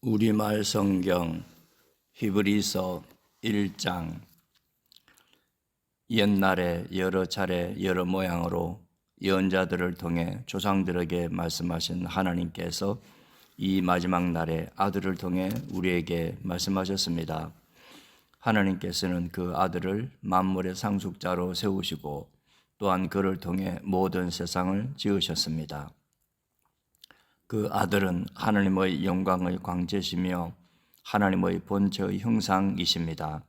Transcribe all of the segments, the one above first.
우리말 성경 히브리서 1장. 옛날에 여러 차례 여러 모양으로 예언자들을 통해 조상들에게 말씀하신 하나님께서 이 마지막 날에 아들을 통해 우리에게 말씀하셨습니다. 하나님께서는 그 아들을 만물의 상속자로 세우시고 또한 그를 통해 모든 세상을 지으셨습니다. 그 아들은 하나님의 영광의 광채시며 하나님의 본체의 형상이십니다.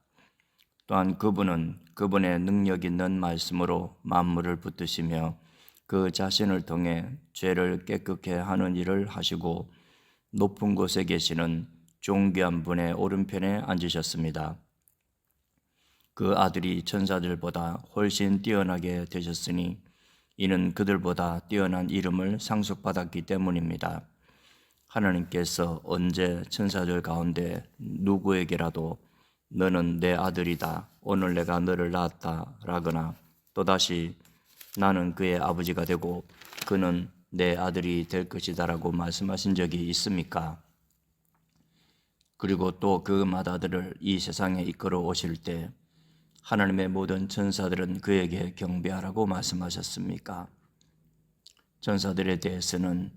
또한 그분은 그분의 능력 있는 말씀으로 만물을 붙드시며 그 자신을 통해 죄를 깨끗게 하는 일을 하시고 높은 곳에 계시는 존귀한 분의 오른편에 앉으셨습니다. 그 아들이 천사들보다 훨씬 뛰어나게 되셨으니 이는 그들보다 뛰어난 이름을 상속받았기 때문입니다. 하나님께서 언제 천사들 가운데 누구에게라도 너는 내 아들이다, 오늘 내가 너를 낳았다 라거나 또다시 나는 그의 아버지가 되고 그는 내 아들이 될 것이다 라고 말씀하신 적이 있습니까? 그리고 또 그 맏아들을 이 세상에 이끌어 오실 때 하나님의 모든 천사들은 그에게 경배하라고 말씀하셨습니까? 천사들에 대해서는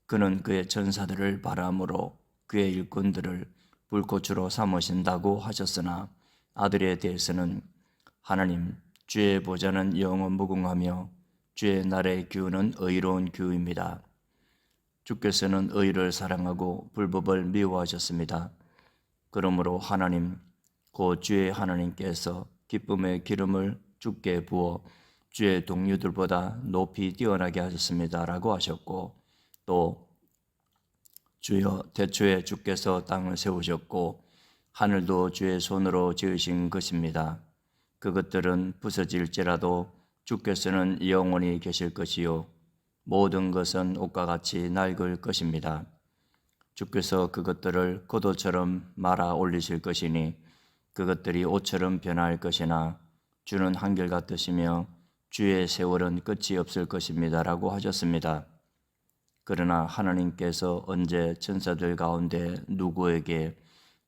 그는 그의 천사들을 바람으로 그의 일꾼들을 불꽃으로 삼으신다고 하셨으나 아들에 대해서는 하나님 주의 보좌는 영원 무궁하며 주의 날의 규는 의로운 규입니다. 주께서는 의를 사랑하고 불법을 미워하셨습니다. 그러므로 하나님 곧 주의 하나님께서 기쁨의 기름을 주께 부어 주의 동료들보다 높이 뛰어나게 하셨습니다 라고 하셨고, 또 주여 태초에 주께서 땅을 세우셨고 하늘도 주의 손으로 지으신 것입니다. 그것들은 부서질지라도 주께서는 영원히 계실 것이요 모든 것은 옷과 같이 낡을 것입니다. 주께서 그것들을 고도처럼 말아 올리실 것이니 그것들이 옷처럼 변할 것이나 주는 한결같으시며 주의 세월은 끝이 없을 것입니다 라고 하셨습니다. 그러나 하나님께서 언제 천사들 가운데 누구에게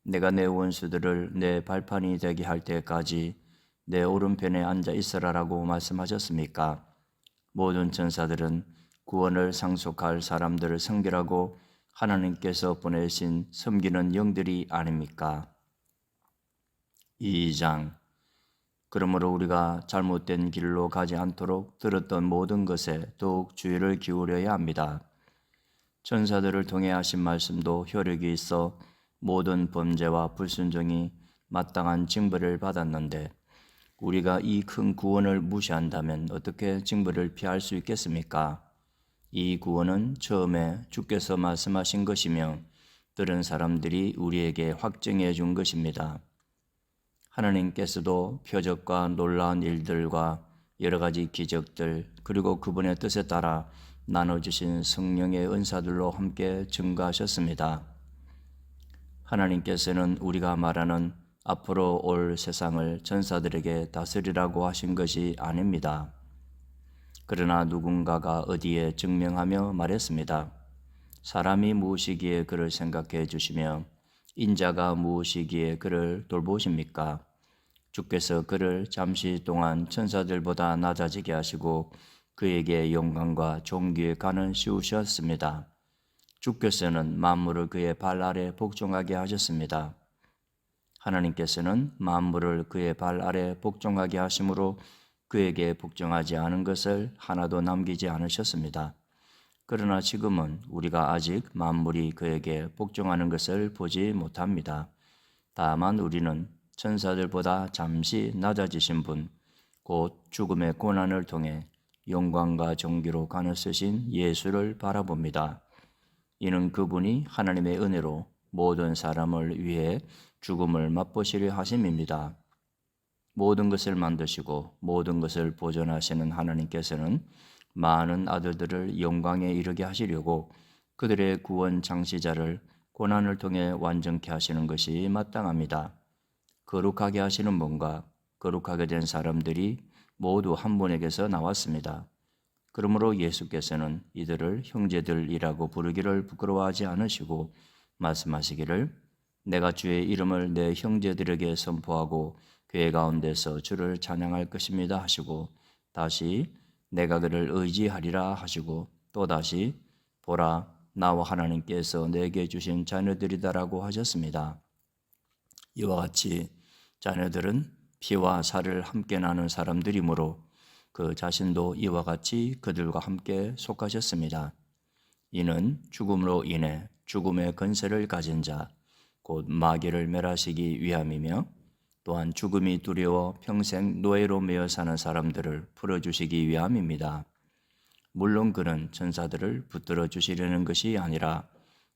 내가 내 원수들을 내 발판이 되게 할 때까지 내 오른편에 앉아 있으라 라고 말씀하셨습니까? 모든 천사들은 구원을 상속할 사람들을 섬기라고 하나님께서 보내신 섬기는 영들이 아닙니까? 2장. 그러므로 우리가 잘못된 길로 가지 않도록 들었던 모든 것에 더욱 주의를 기울여야 합니다. 천사들을 통해 하신 말씀도 효력이 있어 모든 범죄와 불순종이 마땅한 징벌을 받았는데 우리가 이 큰 구원을 무시한다면 어떻게 징벌을 피할 수 있겠습니까? 이 구원은 처음에 주께서 말씀하신 것이며 들은 사람들이 우리에게 확증해 준 것입니다. 하나님께서도 표적과 놀라운 일들과 여러 가지 기적들 그리고 그분의 뜻에 따라 나눠주신 성령의 은사들로 함께 증거하셨습니다. 하나님께서는 우리가 말하는 앞으로 올 세상을 천사들에게 다스리라고 하신 것이 아닙니다. 그러나 누군가가 어디에 증명하며 말했습니다. 사람이 무엇이기에 그를 생각해 주시며 인자가 무엇이기에 그를 돌보십니까? 주께서 그를 잠시 동안 천사들보다 낮아지게 하시고 그에게 영광과 존귀의 관을 씌우셨습니다. 주께서는 만물을 그의 발 아래 복종하게 하셨습니다. 하나님께서는 만물을 그의 발 아래 복종하게 하심으로 그에게 복종하지 않은 것을 하나도 남기지 않으셨습니다. 그러나 지금은 우리가 아직 만물이 그에게 복종하는 것을 보지 못합니다. 다만 우리는 천사들보다 잠시 낮아지신 분, 곧 죽음의 고난을 통해 영광과 존귀로 관을 쓰신 예수를 바라봅니다. 이는 그분이 하나님의 은혜로 모든 사람을 위해 죽음을 맛보시려 하심입니다. 모든 것을 만드시고 모든 것을 보존하시는 하나님께서는 많은 아들들을 영광에 이르게 하시려고 그들의 구원 창시자를 고난을 통해 완전케 하시는 것이 마땅합니다. 거룩하게 하시는 분과 거룩하게 된 사람들이 모두 한 분에게서 나왔습니다. 그러므로 예수께서는 이들을 형제들이라고 부르기를 부끄러워하지 않으시고 말씀하시기를 내가 주의 이름을 내 형제들에게 선포하고 교회 가운데서 주를 찬양할 것입니다 하시고 다시 내가 그를 의지하리라 하시고 또다시 보라 나와 하나님께서 내게 주신 자녀들이다라고 하셨습니다. 이와 같이 자녀들은 피와 살을 함께 나눈 사람들이므로 그 자신도 이와 같이 그들과 함께 속하셨습니다. 이는 죽음으로 인해 죽음의 권세를 가진 자, 곧 마귀를 멸하시기 위함이며 또한 죽음이 두려워 평생 노예로 매여 사는 사람들을 풀어주시기 위함입니다. 물론 그는 천사들을 붙들어 주시려는 것이 아니라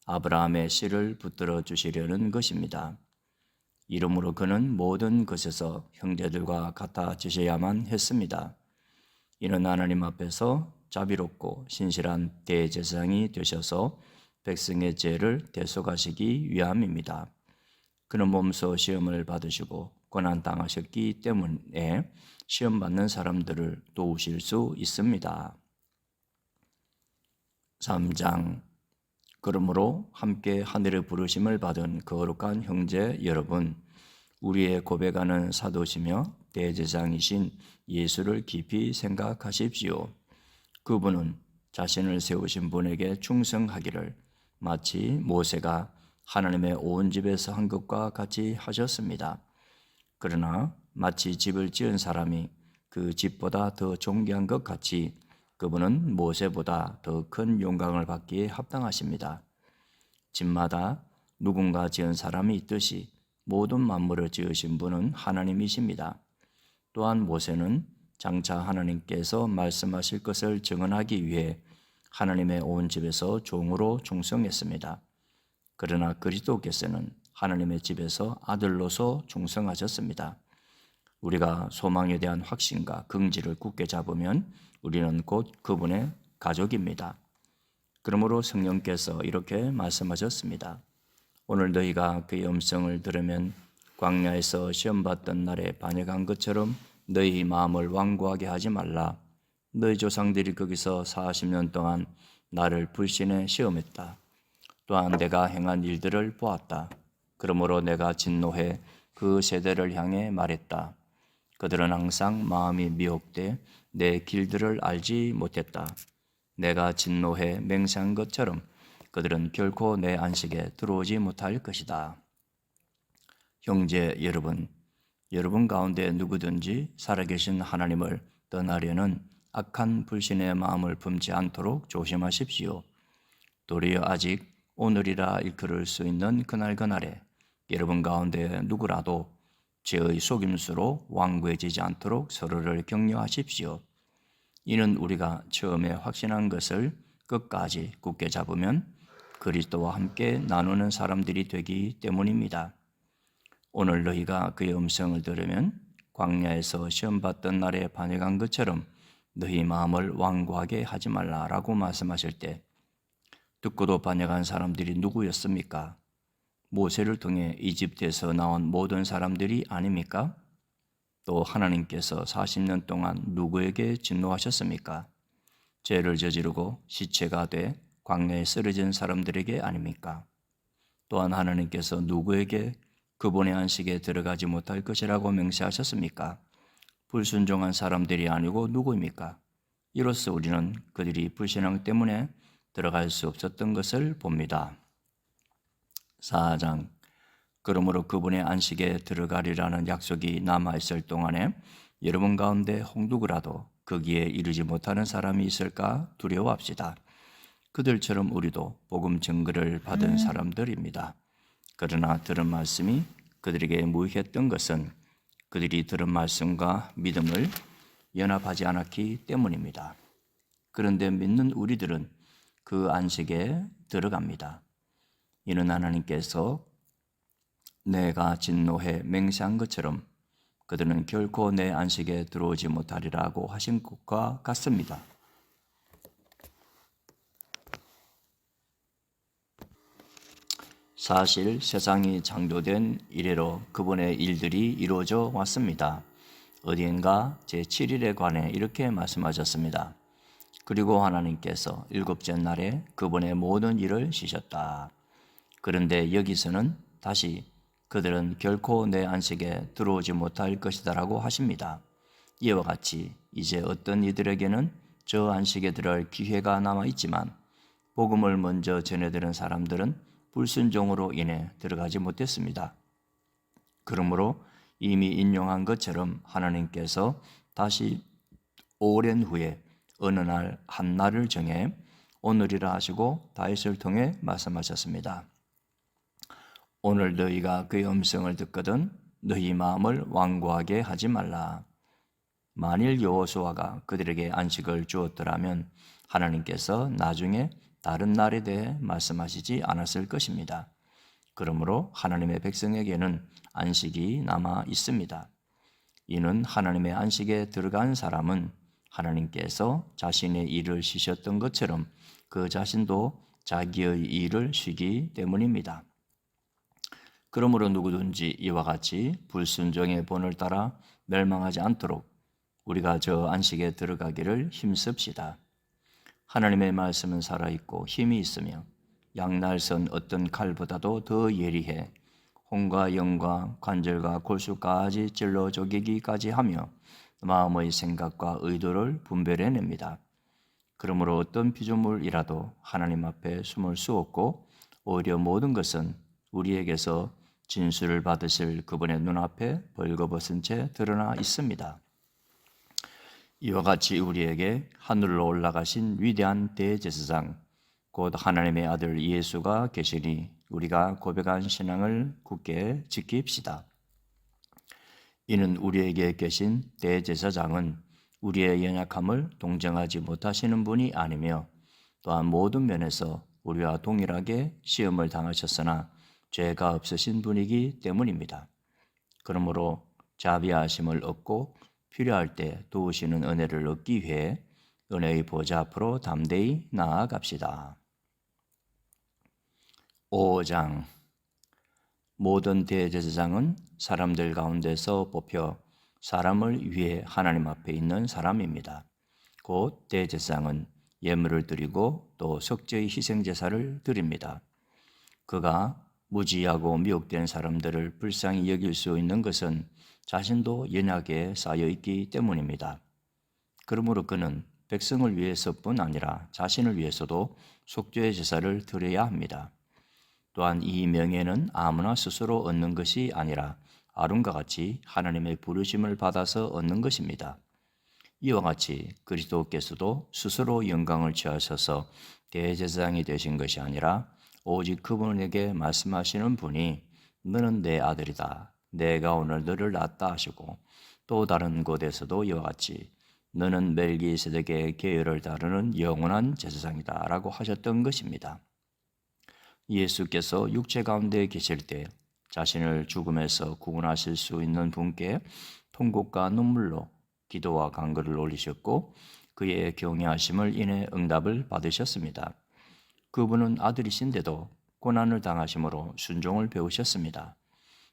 아브라함의 씨를 붙들어 주시려는 것입니다. 이러므로 그는 모든 것에서 형제들과 같아지셔야만 했습니다. 이는 하나님 앞에서 자비롭고 신실한 대제사장이 되셔서 백성의 죄를 대속하시기 위함입니다. 그는 몸소 시험을 받으시고 고난당하셨기 때문에 시험받는 사람들을 도우실 수 있습니다. 3장 그러므로 함께 하늘의 부르심을 받은 거룩한 형제 여러분, 우리의 고백하는 사도시며 대제사장이신 예수를 깊이 생각하십시오. 그분은 자신을 세우신 분에게 충성하기를 마치 모세가 하나님의 온 집에서 한 것과 같이 하셨습니다. 그러나 마치 집을 지은 사람이 그 집보다 더 존귀한 것 같이 그분은 모세보다 더 큰 영광을 받기에 합당하십니다. 집마다 누군가 지은 사람이 있듯이 모든 만물을 지으신 분은 하나님이십니다. 또한 모세는 장차 하나님께서 말씀하실 것을 증언하기 위해 하나님의 온 집에서 종으로 충성했습니다. 그러나 그리스도께서는 하나님의 집에서 아들로서 충성하셨습니다. 우리가 소망에 대한 확신과 긍지를 굳게 잡으면 우리는 곧 그분의 가족입니다. 그러므로 성령께서 이렇게 말씀하셨습니다. 오늘 너희가 그의 음성을 들으면 광야에서 시험받던 날에 반역한 것처럼 너희 마음을 완고하게 하지 말라. 너희 조상들이 거기서 40년 동안 나를 불신에 시험했다. 또한 내가 행한 일들을 보았다. 그러므로 내가 진노해 그 세대를 향해 말했다. 그들은 항상 마음이 미혹돼 내 길들을 알지 못했다. 내가 진노해 맹세한 것처럼 그들은 결코 내 안식에 들어오지 못할 것이다. 형제 여러분, 여러분 가운데 누구든지 살아계신 하나님을 떠나려는 악한 불신의 마음을 품지 않도록 조심하십시오. 도리어 아직 오늘이라 일컬을 수 있는 그날에 여러분 가운데 누구라도 죄의 속임수로 완고해지지 않도록 서로를 격려하십시오. 이는 우리가 처음에 확신한 것을 끝까지 굳게 잡으면 그리스도와 함께 나누는 사람들이 되기 때문입니다. 오늘 너희가 그의 음성을 들으면 광야에서 시험받던 날에 반역한 것처럼 너희 마음을 완고하게 하지 말라라고 말씀하실 때 듣고도 반역한 사람들이 누구였습니까? 모세를 통해 이집트에서 나온 모든 사람들이 아닙니까? 또 하나님께서 40년 동안 누구에게 진노하셨습니까? 죄를 저지르고 시체가 돼 광야에 쓰러진 사람들에게 아닙니까? 또한 하나님께서 누구에게 그분의 안식에 들어가지 못할 것이라고 맹세하셨습니까? 불순종한 사람들이 아니고 누구입니까? 이로써 우리는 그들이 불신앙 때문에 들어갈 수 없었던 것을 봅니다. 4장 그러므로 그분의 안식에 들어가리라는 약속이 남아있을 동안에 여러분 가운데 홍두구라도 거기에 이르지 못하는 사람이 있을까 두려워합시다. 그들처럼 우리도 복음 증거를 받은 사람들입니다. 그러나 들은 말씀이 그들에게 무익했던 것은 그들이 들은 말씀과 믿음을 연합하지 않았기 때문입니다. 그런데 믿는 우리들은 그 안식에 들어갑니다. 이는 하나님께서 내가 진노해 맹세한 것처럼 그들은 결코 내 안식에 들어오지 못하리라고 하신 것과 같습니다. 사실 세상이 창조된 이래로 그분의 일들이 이루어져 왔습니다. 어디엔가 제7일에 관해 이렇게 말씀하셨습니다. 그리고 하나님께서 일곱째 날에 그분의 모든 일을 쉬셨다. 그런데 여기서는 다시 그들은 결코 내 안식에 들어오지 못할 것이다라고 하십니다. 이와 같이 이제 어떤 이들에게는 저 안식에 들어갈 기회가 남아 있지만 복음을 먼저 전해드린 사람들은 불순종으로 인해 들어가지 못했습니다. 그러므로 이미 인용한 것처럼 하나님께서 다시 오랜 후에 어느 날 한 날을 정해 오늘이라 하시고 다윗을 통해 말씀하셨습니다. 오늘 너희가 그의 음성을 듣거든 너희 마음을 완고하게 하지 말라. 만일 여호수아가 그들에게 안식을 주었더라면 하나님께서 나중에 다른 날에 대해 말씀하시지 않았을 것입니다. 그러므로 하나님의 백성에게는 안식이 남아 있습니다. 이는 하나님의 안식에 들어간 사람은 하나님께서 자신의 일을 쉬셨던 것처럼 그 자신도 자기의 일을 쉬기 때문입니다. 그러므로 누구든지 이와 같이 불순종의 본을 따라 멸망하지 않도록 우리가 저 안식에 들어가기를 힘씁시다. 하나님의 말씀은 살아있고 힘이 있으며 양날선 어떤 칼보다도 더 예리해 혼과 영과 관절과 골수까지 찔러 쪼개기까지 하며 마음의 생각과 의도를 분별해냅니다. 그러므로 어떤 피조물이라도 하나님 앞에 숨을 수 없고 오히려 모든 것은 우리에게서 진술을 받으실 그분의 눈앞에 벌거벗은 채 드러나 있습니다. 이와 같이 우리에게 하늘로 올라가신 위대한 대제사장 곧 하나님의 아들 예수가 계시니 우리가 고백한 신앙을 굳게 지킵시다. 이는 우리에게 계신 대제사장은 우리의 연약함을 동정하지 못하시는 분이 아니며 또한 모든 면에서 우리와 동일하게 시험을 당하셨으나 죄가 없으신 분이기 때문입니다. 그러므로 자비하심을 얻고 필요할 때 도우시는 은혜를 얻기 위해 은혜의 보좌 앞으로 담대히 나아갑시다. 5장 모든 대제사장은 사람들 가운데서 뽑혀 사람을 위해 하나님 앞에 있는 사람입니다. 곧 대제사장은 예물을 드리고 또 속죄의 희생제사를 드립니다. 그가 무지하고 미혹된 사람들을 불쌍히 여길 수 있는 것은 자신도 연약에 쌓여 있기 때문입니다. 그러므로 그는 백성을 위해서뿐 아니라 자신을 위해서도 속죄의 제사를 드려야 합니다. 또한 이 명예는 아무나 스스로 얻는 것이 아니라 아론과 같이 하나님의 부르심을 받아서 얻는 것입니다. 이와 같이 그리스도께서도 스스로 영광을 취하셔서 대제사장이 되신 것이 아니라 오직 그분에게 말씀하시는 분이 너는 내 아들이다. 내가 오늘 너를 낳았다 하시고 또 다른 곳에서도 이와 같이 너는 멜기세덱의 계율을 따르는 영원한 제사장이다 라고 하셨던 것입니다. 예수께서 육체 가운데 계실 때 자신을 죽음에서 구원하실 수 있는 분께 통곡과 눈물로 기도와 간구를 올리셨고 그의 경외하심을 인해 응답을 받으셨습니다. 그분은 아들이신데도 고난을 당하심으로 순종을 배우셨습니다.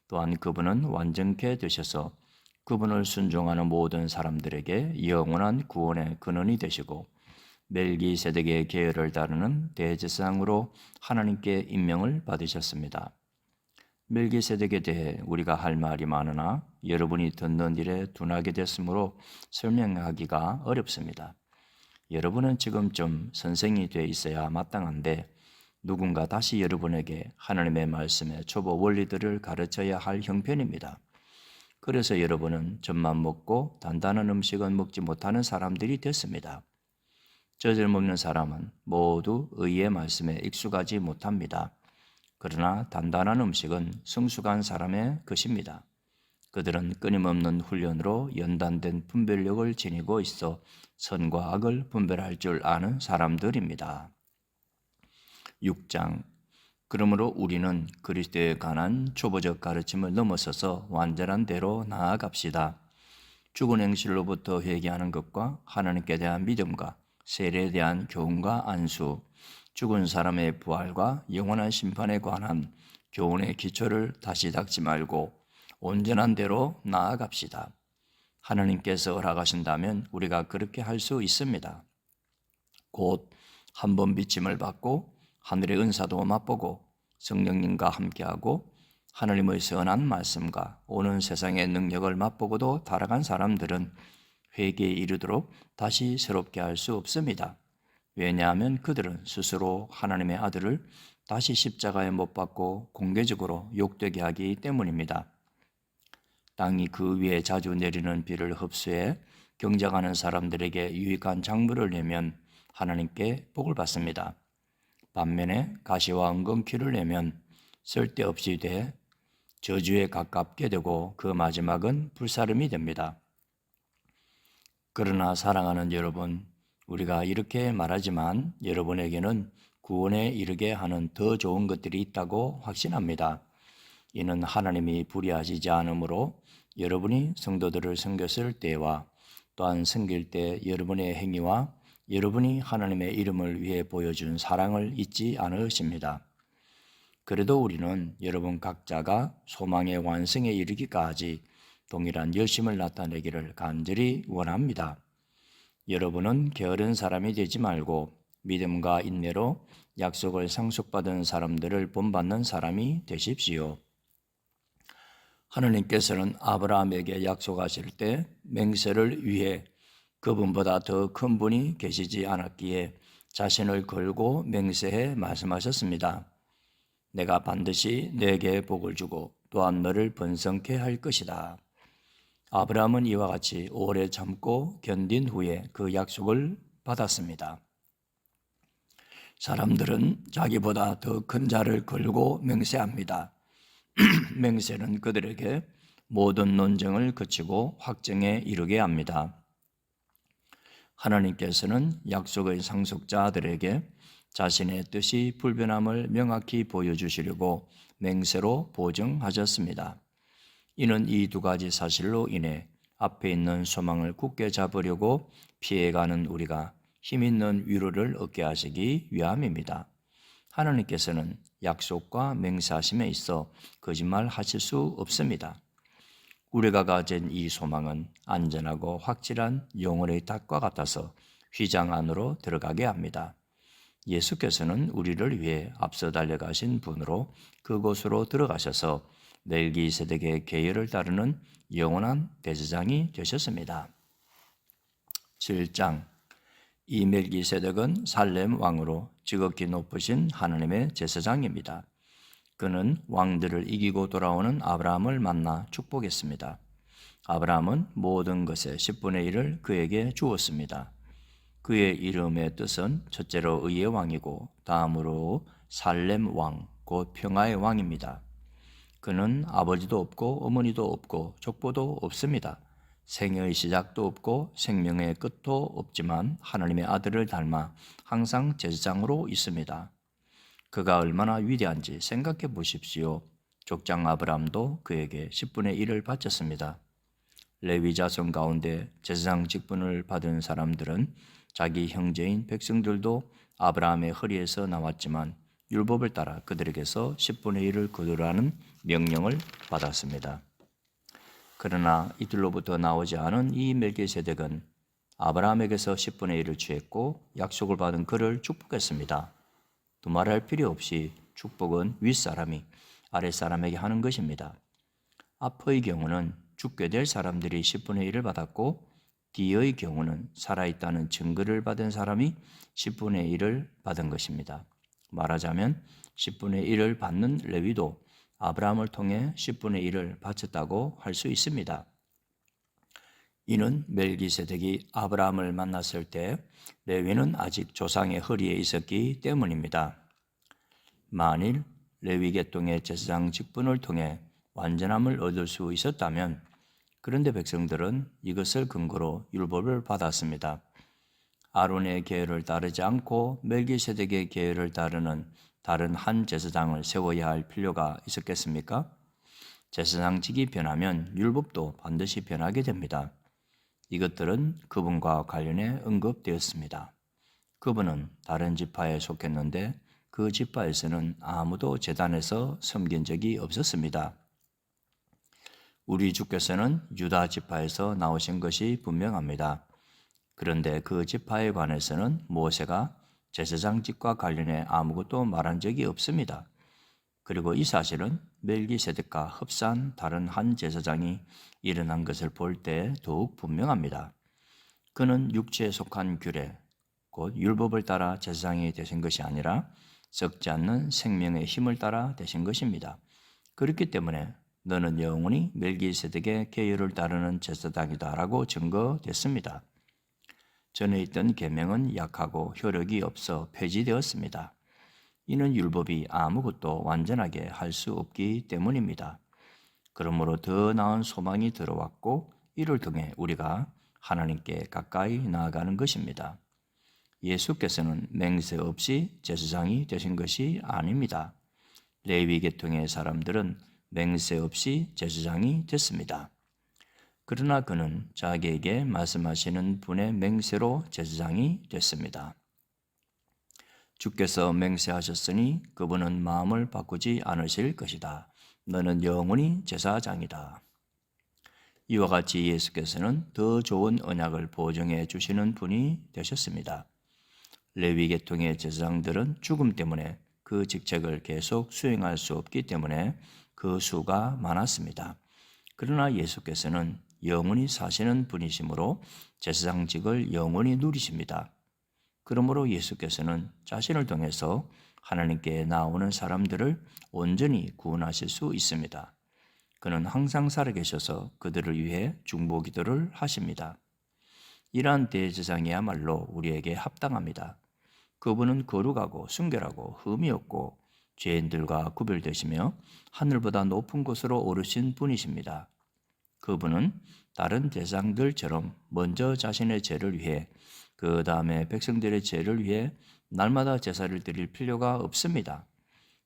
또한 그분은 완전케 되셔서 그분을 순종하는 모든 사람들에게 영원한 구원의 근원이 되시고 멜기세덱의 계율을 따르는 대제사장으로 하나님께 임명을 받으셨습니다. 멜기세덱에 대해 우리가 할 말이 많으나 여러분이 듣는 일에 둔하게 됐으므로 설명하기가 어렵습니다. 여러분은 지금쯤 선생이 돼 있어야 마땅한데 누군가 다시 여러분에게 하나님의 말씀의 초보 원리들을 가르쳐야 할 형편입니다. 그래서 여러분은 젖만 먹고 단단한 음식은 먹지 못하는 사람들이 됐습니다. 젖을 먹는 사람은 모두 의의 말씀에 익숙하지 못합니다. 그러나 단단한 음식은 성숙한 사람의 것입니다. 그들은 끊임없는 훈련으로 연단된 분별력을 지니고 있어 선과 악을 분별할 줄 아는 사람들입니다. 6장 그러므로 우리는 그리스도에 관한 초보적 가르침을 넘어서서 완전한 대로 나아갑시다. 죽은 행실로부터 회개하는 것과 하나님께 대한 믿음과 세례에 대한 교훈과 안수, 죽은 사람의 부활과 영원한 심판에 관한 교훈의 기초를 다시 닦지 말고 온전한 대로 나아갑시다. 하나님께서 허락하신다면 우리가 그렇게 할 수 있습니다. 곧 한 번 비침을 받고 하늘의 은사도 맛보고 성령님과 함께하고 하나님의 선한 말씀과 오는 세상의 능력을 맛보고도 타락한 사람들은 회개에 이르도록 다시 새롭게 할 수 없습니다. 왜냐하면 그들은 스스로 하나님의 아들을 다시 십자가에 못 박고 공개적으로 욕되게 하기 때문입니다. 땅이 그 위에 자주 내리는 비를 흡수해 경작하는 사람들에게 유익한 작물을 내면 하나님께 복을 받습니다. 반면에 가시와 엉겅퀴를 내면 쓸데없이 돼 저주에 가깝게 되고 그 마지막은 불사름이 됩니다. 그러나 사랑하는 여러분, 우리가 이렇게 말하지만 여러분에게는 구원에 이르게 하는 더 좋은 것들이 있다고 확신합니다. 이는 하나님이 불의하시지 않으므로 여러분이 성도들을 섬겼을 때와 또한 섬길 때 여러분의 행위와 여러분이 하나님의 이름을 위해 보여준 사랑을 잊지 않으십니다. 그래도 우리는 여러분 각자가 소망의 완성에 이르기까지 동일한 열심을 나타내기를 간절히 원합니다. 여러분은 게으른 사람이 되지 말고 믿음과 인내로 약속을 상속받은 사람들을 본받는 사람이 되십시오. 하나님께서는 아브라함에게 약속하실 때 맹세를 위해 그분보다 더 큰 분이 계시지 않았기에 자신을 걸고 맹세해 말씀하셨습니다. 내가 반드시 내게 복을 주고 또한 너를 번성케 할 것이다. 아브라함은 이와 같이 오래 참고 견딘 후에 그 약속을 받았습니다. 사람들은 자기보다 더 큰 자를 걸고 맹세합니다. 맹세는 그들에게 모든 논쟁을 그치고 확정에 이르게 합니다. 하나님께서는 약속의 상속자들에게 자신의 뜻이 불변함을 명확히 보여주시려고 맹세로 보증하셨습니다. 이는 이 두 가지 사실로 인해 앞에 있는 소망을 굳게 잡으려고 피해가는 우리가 힘 있는 위로를 얻게 하시기 위함입니다. 하나님께서는 약속과 맹세하심에 있어 거짓말하실 수 없습니다. 우리가 가진 이 소망은 안전하고 확실한 영혼의 닭과 같아서 휘장 안으로 들어가게 합니다. 예수께서는 우리를 위해 앞서 달려가신 분으로 그곳으로 들어가셔서 멜기세덱의 계율을 따르는 영원한 대제사장이 되셨습니다. 7장 이 멜기세덱은 살렘 왕으로 지극히 높으신 하나님의 제사장입니다. 그는 왕들을 이기고 돌아오는 아브라함을 만나 축복했습니다. 아브라함은 모든 것의 10분의 1을 그에게 주었습니다. 그의 이름의 뜻은 첫째로 의의 왕이고 다음으로 살렘 왕, 곧 평화의 왕입니다. 그는 아버지도 없고 어머니도 없고 족보도 없습니다. 생의 시작도 없고 생명의 끝도 없지만 하나님의 아들을 닮아 항상 제사장으로 있습니다. 그가 얼마나 위대한지 생각해 보십시오. 족장 아브라함도 그에게 10분의 1을 바쳤습니다. 레위 자손 가운데 제사장 직분을 받은 사람들은 자기 형제인 백성들도 아브라함의 허리에서 나왔지만 율법을 따라 그들에게서 10분의 1을 거두라는 명령을 받았습니다. 그러나 이들로부터 나오지 않은 이 멜기세덱은 아브라함에게서 10분의 1을 취했고 약속을 받은 그를 축복했습니다. 두말할 필요 없이 축복은 윗사람이 아랫사람에게 하는 것입니다. 앞의 경우는 죽게 될 사람들이 10분의 1을 받았고 뒤의 경우는 살아있다는 증거를 받은 사람이 10분의 1을 받은 것입니다. 말하자면 10분의 1을 받는 레위도 아브라함을 통해 10분의 1을 바쳤다고 할 수 있습니다. 이는 멜기세덱이 아브라함을 만났을 때 레위는 아직 조상의 허리에 있었기 때문입니다. 만일 레위 계통의 제사장 직분을 통해 완전함을 얻을 수 있었다면 그런데 백성들은 이것을 근거로 율법을 받았습니다. 아론의 계율을 따르지 않고 멜기세덱의 계율을 따르는 다른 한 제사장을 세워야 할 필요가 있었겠습니까? 제사장직이 변하면 율법도 반드시 변하게 됩니다. 이것들은 그분과 관련해 언급되었습니다. 그분은 다른 지파에 속했는데 그 지파에서는 아무도 제단에서 섬긴 적이 없었습니다. 우리 주께서는 유다 지파에서 나오신 것이 분명합니다. 그런데 그 지파에 관해서는 모세가 제사장직과 관련해 아무것도 말한 적이 없습니다. 그리고 이 사실은 멜기세덱과 흡사한 다른 한 제사장이 일어난 것을 볼 때 더욱 분명합니다. 그는 육체에 속한 규례, 곧 율법을 따라 제사장이 되신 것이 아니라 썩지 않는 생명의 힘을 따라 되신 것입니다. 그렇기 때문에 너는 영원히 멜기세덱의 계율을 따르는 제사장이다라고 증거됐습니다. 전에 있던 계명은 약하고 효력이 없어 폐지되었습니다. 이는 율법이 아무것도 완전하게 할 수 없기 때문입니다. 그러므로 더 나은 소망이 들어왔고 이를 통해 우리가 하나님께 가까이 나아가는 것입니다. 예수께서는 맹세 없이 제사장이 되신 것이 아닙니다. 레위 계통의 사람들은 맹세 없이 제사장이 됐습니다. 그러나 그는 자기에게 말씀하시는 분의 맹세로 제사장이 됐습니다. 주께서 맹세하셨으니 그분은 마음을 바꾸지 않으실 것이다. 너는 영원히 제사장이다. 이와 같이 예수께서는 더 좋은 언약을 보증해 주시는 분이 되셨습니다. 레위 계통의 제사장들은 죽음 때문에 그 직책을 계속 수행할 수 없기 때문에 그 수가 많았습니다. 그러나 예수께서는 영원히 사시는 분이시므로 제사장직을 영원히 누리십니다. 그러므로 예수께서는 자신을 통해서 하나님께 나오는 사람들을 온전히 구원하실 수 있습니다. 그는 항상 살아계셔서 그들을 위해 중보기도를 하십니다. 이러한 대제사장이야말로 우리에게 합당합니다. 그분은 거룩하고 순결하고 흠이 없고 죄인들과 구별되시며 하늘보다 높은 곳으로 오르신 분이십니다. 그분은 다른 제사장들처럼 먼저 자신의 죄를 위해 그 다음에 백성들의 죄를 위해 날마다 제사를 드릴 필요가 없습니다.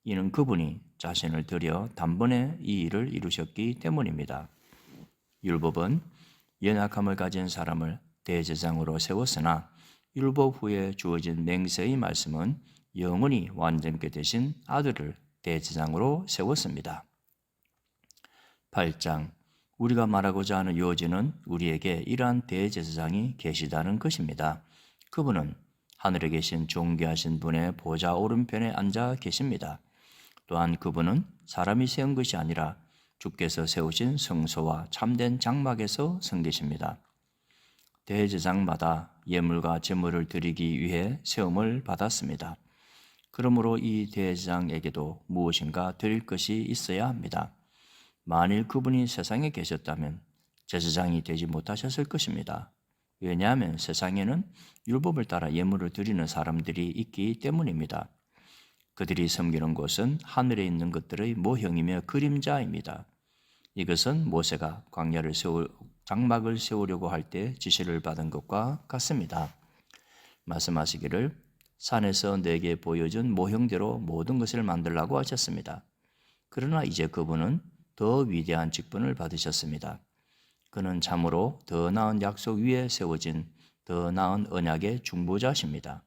이는 그분이 자신을 들여 단번에 이 일을 이루셨기 때문입니다. 율법은 연약함을 가진 사람을 대제사장으로 세웠으나 율법 후에 주어진 맹세의 말씀은 영원히 완전케 되신 아들을 대제사장으로 세웠습니다. 8장 우리가 말하고자 하는 요지는 우리에게 이러한 대제사장이 계시다는 것입니다. 그분은 하늘에 계신 존귀하신 분의 보좌 오른편에 앉아 계십니다. 또한 그분은 사람이 세운 것이 아니라 주께서 세우신 성소와 참된 장막에서 선 계십니다. 대제사장마다 예물과 제물을 드리기 위해 세움을 받았습니다. 그러므로 이 대제사장에게도 무엇인가 드릴 것이 있어야 합니다. 만일 그분이 세상에 계셨다면 제사장이 되지 못하셨을 것입니다. 왜냐하면 세상에는 율법을 따라 예물을 드리는 사람들이 있기 때문입니다. 그들이 섬기는 곳은 하늘에 있는 것들의 모형이며 그림자입니다. 이것은 모세가 광야를 장막을 세우려고 할 때 지시를 받은 것과 같습니다. 말씀하시기를 산에서 내게 보여준 모형대로 모든 것을 만들라고 하셨습니다. 그러나 이제 그분은 더 위대한 직분을 받으셨습니다. 그는 참으로 더 나은 약속 위에 세워진 더 나은 언약의 중보자십니다.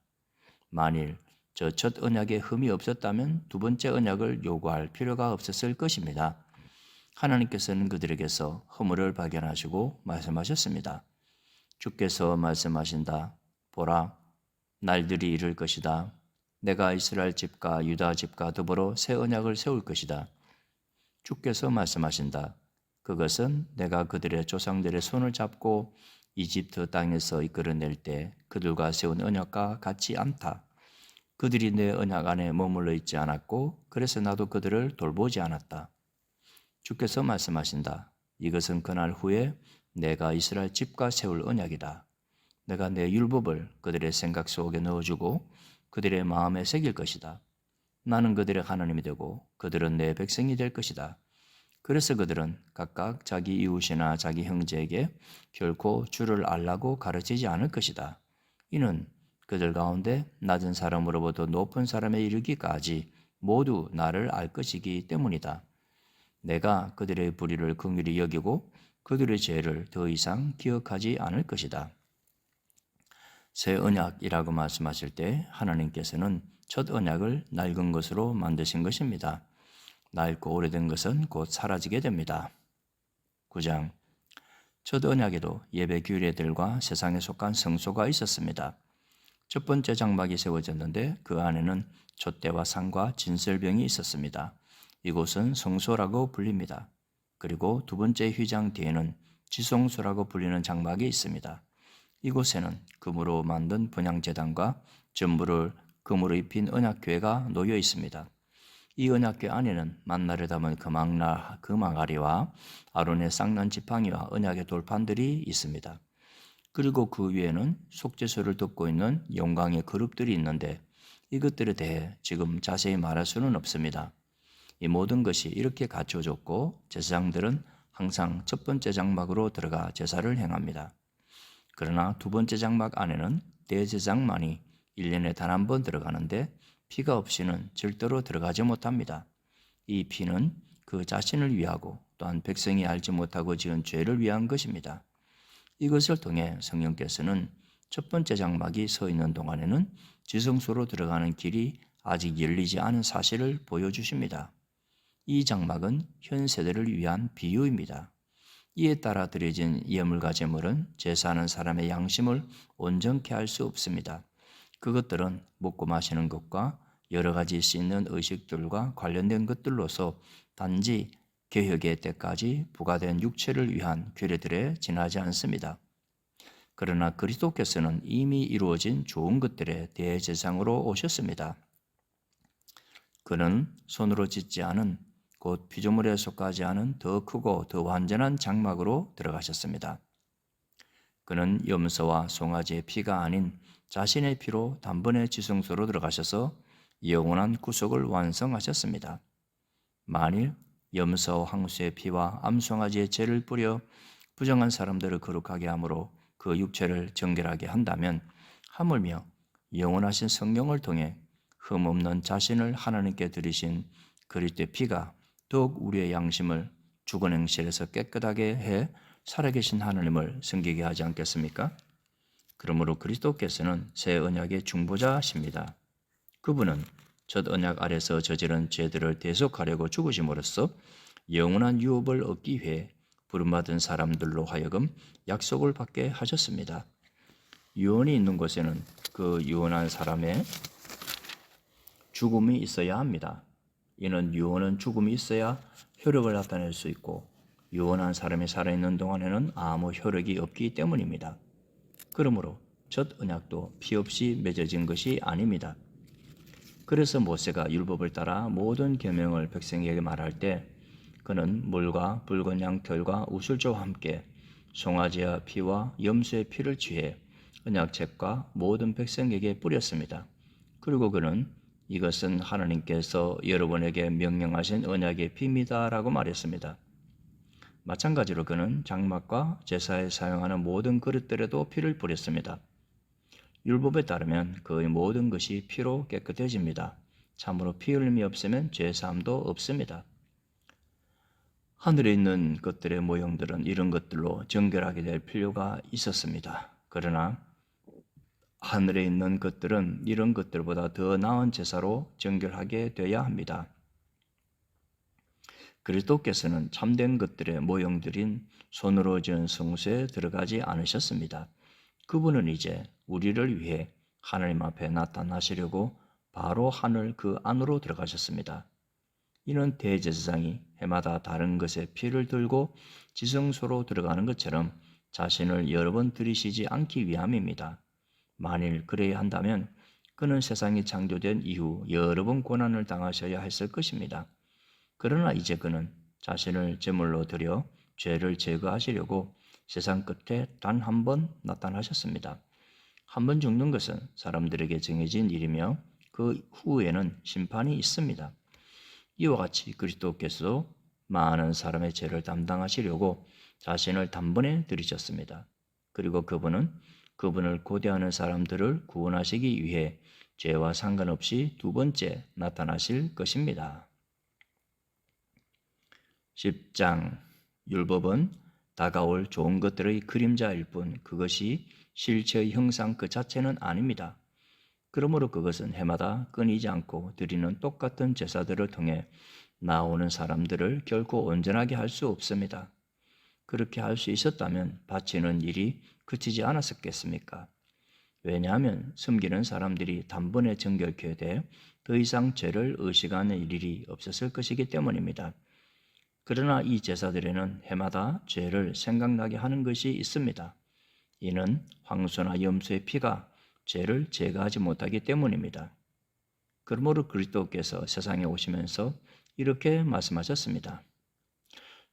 만일 저 첫 언약에 흠이 없었다면 두 번째 언약을 요구할 필요가 없었을 것입니다. 하나님께서는 그들에게서 허물을 발견하시고 말씀하셨습니다. 주께서 말씀하신다. 보라, 날들이 이를 것이다. 내가 이스라엘 집과 유다 집과 더불어 새 언약을 세울 것이다. 주께서 말씀하신다. 그것은 내가 그들의 조상들의 손을 잡고 이집트 땅에서 이끌어낼 때 그들과 세운 언약과 같지 않다. 그들이 내 언약 안에 머물러 있지 않았고 그래서 나도 그들을 돌보지 않았다. 주께서 말씀하신다. 이것은 그날 후에 내가 이스라엘 집과 세울 언약이다. 내가 내 율법을 그들의 생각 속에 넣어주고 그들의 마음에 새길 것이다. 나는 그들의 하나님이 되고 그들은 내 백성이 될 것이다. 그래서 그들은 각각 자기 이웃이나 자기 형제에게 결코 주를 알라고 가르치지 않을 것이다. 이는 그들 가운데 낮은 사람으로부터 높은 사람에 이르기까지 모두 나를 알 것이기 때문이다. 내가 그들의 불의를 긍휼히 여기고 그들의 죄를 더 이상 기억하지 않을 것이다. 새 언약이라고 말씀하실 때 하나님께서는 첫 언약을 낡은 것으로 만드신 것입니다. 낡고 오래된 것은 곧 사라지게 됩니다. 9장 첫 언약에도 예배 규례들과 세상에 속한 성소가 있었습니다. 첫 번째 장막이 세워졌는데 그 안에는 촛대와 상과 진설병이 있었습니다. 이곳은 성소라고 불립니다. 그리고 두 번째 휘장 뒤에는 지성소라고 불리는 장막이 있습니다. 이곳에는 금으로 만든 분향제단과 전부를 금으로 입힌 언약궤가 놓여 있습니다. 이 언약궤 안에는 만나를 담은 금항아리와 아론의 쌍난 지팡이와 언약의 돌판들이 있습니다. 그리고 그 위에는 속죄소를 덮고 있는 영광의 그룹들이 있는데 이것들에 대해 지금 자세히 말할 수는 없습니다. 이 모든 것이 이렇게 갖춰졌고 제사장들은 항상 첫 번째 장막으로 들어가 제사를 행합니다. 그러나 두 번째 장막 안에는 대제사장만이 1년에 단 한 번 들어가는데 피가 없이는 절대로 들어가지 못합니다. 이 피는 그 자신을 위하고 또한 백성이 알지 못하고 지은 죄를 위한 것입니다. 이것을 통해 성령께서는 첫 번째 장막이 서 있는 동안에는 지성소로 들어가는 길이 아직 열리지 않은 사실을 보여주십니다. 이 장막은 현 세대를 위한 비유입니다. 이에 따라 드려진 예물과 제물은 제사하는 사람의 양심을 온전케 할 수 없습니다. 그것들은 먹고 마시는 것과 여러 가지 씻는 의식들과 관련된 것들로서 단지 개혁의 때까지 부과된 육체를 위한 규례들에 지나지 않습니다. 그러나 그리스도께서는 이미 이루어진 좋은 것들의 대제사장으로 오셨습니다. 그는 손으로 짓지 않은 곧 피조물에 속하지 않은 더 크고 더 완전한 장막으로 들어가셨습니다. 그는 염소와 송아지의 피가 아닌 자신의 피로 단번에 지성소로 들어가셔서 영원한 구속을 완성하셨습니다. 만일 염소 황소의 피와 암송아지의 죄를 뿌려 부정한 사람들을 거룩하게 함으로 그 육체를 정결하게 한다면 하물며 영원하신 성령을 통해 흠없는 자신을 하나님께 드리신 그리스도의 피가 더욱 우리의 양심을 죽은 행실에서 깨끗하게 해 살아계신 하나님을 섬기게 하지 않겠습니까? 그러므로 그리스도께서는 새 언약의 중보자십니다. 그분은 첫 언약 아래서 저지른 죄들을 대속하려고 죽으심으로써 영원한 유업을 얻기 위해 부름받은 사람들로 하여금 약속을 받게 하셨습니다. 유언이 있는 곳에는 그 유언한 사람의 죽음이 있어야 합니다. 이는 유언은 죽음이 있어야 효력을 나타낼 수 있고 유언한 사람이 살아있는 동안에는 아무 효력이 없기 때문입니다. 그러므로 첫 언약도 피 없이 맺어진 것이 아닙니다. 그래서 모세가 율법을 따라 모든 계명을 백성에게 말할 때 그는 물과 붉은 양털과 우슬조와 함께 송아지의 피와 염소의 피를 취해 언약책과 모든 백성에게 뿌렸습니다. 그리고 그는 이것은 하나님께서 여러분에게 명령하신 언약의 피입니다라고 말했습니다. 마찬가지로 그는 장막과 제사에 사용하는 모든 그릇들에도 피를 뿌렸습니다. 율법에 따르면 그의 모든 것이 피로 깨끗해집니다. 참으로 피 흘림이 없으면 죄사함도 없습니다. 하늘에 있는 것들의 모형들은 이런 것들로 정결하게 될 필요가 있었습니다. 그러나 하늘에 있는 것들은 이런 것들보다 더 나은 제사로 정결하게 되어야 합니다. 그리스도께서는 참된 것들의 모형들인 손으로 지은 성소에 들어가지 않으셨습니다. 그분은 이제 우리를 위해 하나님 앞에 나타나시려고 바로 하늘 그 안으로 들어가셨습니다. 이는 대제사장이 해마다 다른 것에 피를 들고 지성소로 들어가는 것처럼 자신을 여러 번 들이시지 않기 위함입니다. 만일 그래야 한다면 그는 세상이 창조된 이후 여러 번 고난을 당하셔야 했을 것입니다. 그러나 이제 그는 자신을 제물로 드려 죄를 제거하시려고 세상 끝에 단 한 번 나타나셨습니다. 한 번 죽는 것은 사람들에게 정해진 일이며 그 후에는 심판이 있습니다. 이와 같이 그리스도께서도 많은 사람의 죄를 담당하시려고 자신을 단번에 들이셨습니다. 그리고 그분은 그분을 고대하는 사람들을 구원하시기 위해 죄와 상관없이 두 번째 나타나실 것입니다. 10장 율법은 다가올 좋은 것들의 그림자일 뿐 그것이 실체의 형상 그 자체는 아닙니다. 그러므로 그것은 해마다 끊이지 않고 드리는 똑같은 제사들을 통해 나오는 사람들을 결코 온전하게 할 수 없습니다. 그렇게 할 수 있었다면 바치는 일이 그치지 않았었겠습니까? 왜냐하면 숨기는 사람들이 단번에 정결케 돼 더 이상 죄를 의식하는 일이 없었을 것이기 때문입니다. 그러나 이 제사들에는 해마다 죄를 생각나게 하는 것이 있습니다. 이는 황소나 염소의 피가 죄를 제거하지 못하기 때문입니다. 그러므로 그리스도께서 세상에 오시면서 이렇게 말씀하셨습니다.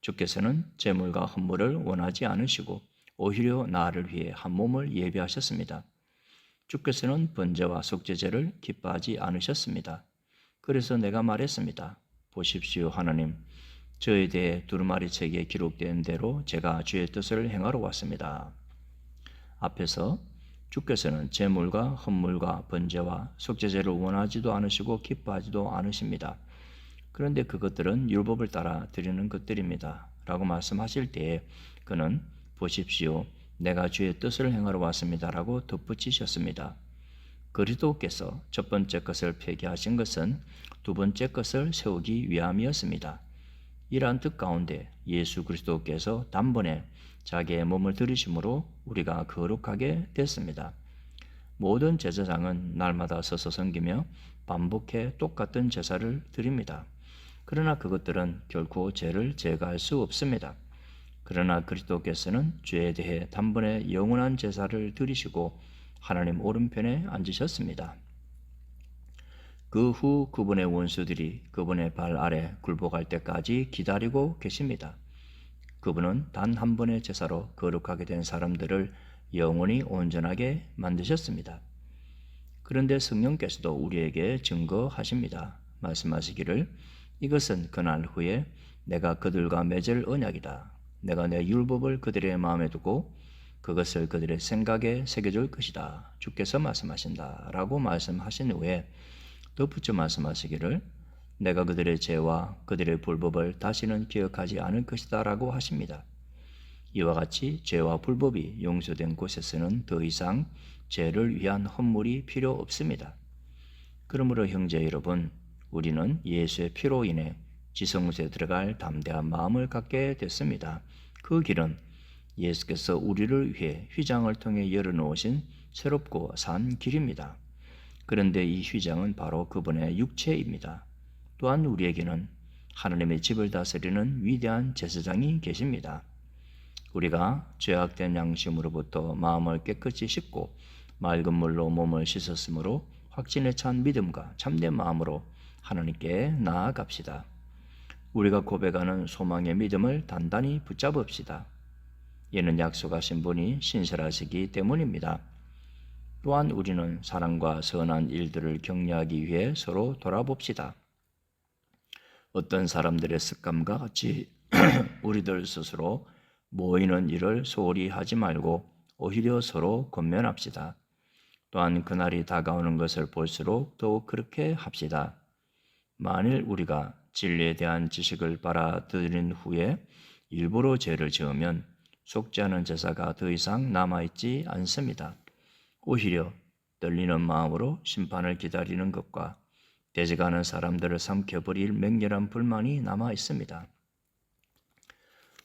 주께서는 제물과 헌물을 원하지 않으시고 오히려 나를 위해 한 몸을 예비하셨습니다. 주께서는 번제와 속죄제를 기뻐하지 않으셨습니다. 그래서 내가 말했습니다. 보십시오, 하나님. 저에 대해 두루마리 책에 기록된 대로 제가 주의 뜻을 행하러 왔습니다. 앞에서 주께서는 제물과 헌물과 번제와 속죄제를 원하지도 않으시고 기뻐하지도 않으십니다. 그런데 그것들은 율법을 따라 드리는 것들입니다. 라고 말씀하실 때에 그는 보십시오, 내가 주의 뜻을 행하러 왔습니다. 라고 덧붙이셨습니다. 그리스도께서 첫 번째 것을 폐기하신 것은 두 번째 것을 세우기 위함이었습니다. 이러한 뜻 가운데 예수 그리스도께서 단번에 자기의 몸을 들이심으로 우리가 거룩하게 됐습니다. 모든 제사장은 날마다 서서 섬기며 반복해 똑같은 제사를 드립니다. 그러나 그것들은 결코 죄를 제거할 수 없습니다. 그러나 그리스도께서는 죄에 대해 단번에 영원한 제사를 드리시고 하나님 오른편에 앉으셨습니다. 그 후 그분의 원수들이 그분의 발 아래 굴복할 때까지 기다리고 계십니다. 그분은 단 한 번의 제사로 거룩하게 된 사람들을 영원히 온전하게 만드셨습니다. 그런데 성령께서도 우리에게 증거하십니다. 말씀하시기를 이것은 그날 후에 내가 그들과 맺을 언약이다. 내가 내 율법을 그들의 마음에 두고 그것을 그들의 생각에 새겨줄 것이다. 주께서 말씀하신다. 라고 말씀하신 후에 덧붙여 말씀하시기를 내가 그들의 죄와 그들의 불법을 다시는 기억하지 않을 것이다. 라고 하십니다. 이와 같이 죄와 불법이 용서된 곳에서는 더 이상 죄를 위한 헌물이 필요 없습니다. 그러므로 형제 여러분, 우리는 예수의 피로 인해 지성소에 들어갈 담대한 마음을 갖게 됐습니다. 그 길은 예수께서 우리를 위해 휘장을 통해 열어놓으신 새롭고 산 길입니다. 그런데 이 휘장은 바로 그분의 육체입니다. 또한 우리에게는 하나님의 집을 다스리는 위대한 제사장이 계십니다. 우리가 죄악된 양심으로부터 마음을 깨끗이 씻고 맑은 물로 몸을 씻었으므로 확신에 찬 믿음과 참된 마음으로 하나님께 나아갑시다. 우리가 고백하는 소망의 믿음을 단단히 붙잡읍시다. 이는 약속하신 분이 신실하시기 때문입니다. 또한 우리는 사랑과 선한 일들을 격려하기 위해 서로 돌아봅시다. 어떤 사람들의 습관과 같이 우리들 스스로 모이는 일을 소홀히 하지 말고 오히려 서로 권면합시다. 또한 그날이 다가오는 것을 볼수록 더욱 그렇게 합시다. 만일 우리가 진리에 대한 지식을 받아들인 후에 일부러 죄를 지으면 속죄하는 제사가 더 이상 남아있지 않습니다. 오히려 떨리는 마음으로 심판을 기다리는 것과 대적하는 사람들을 삼켜버릴 맹렬한 불만이 남아있습니다.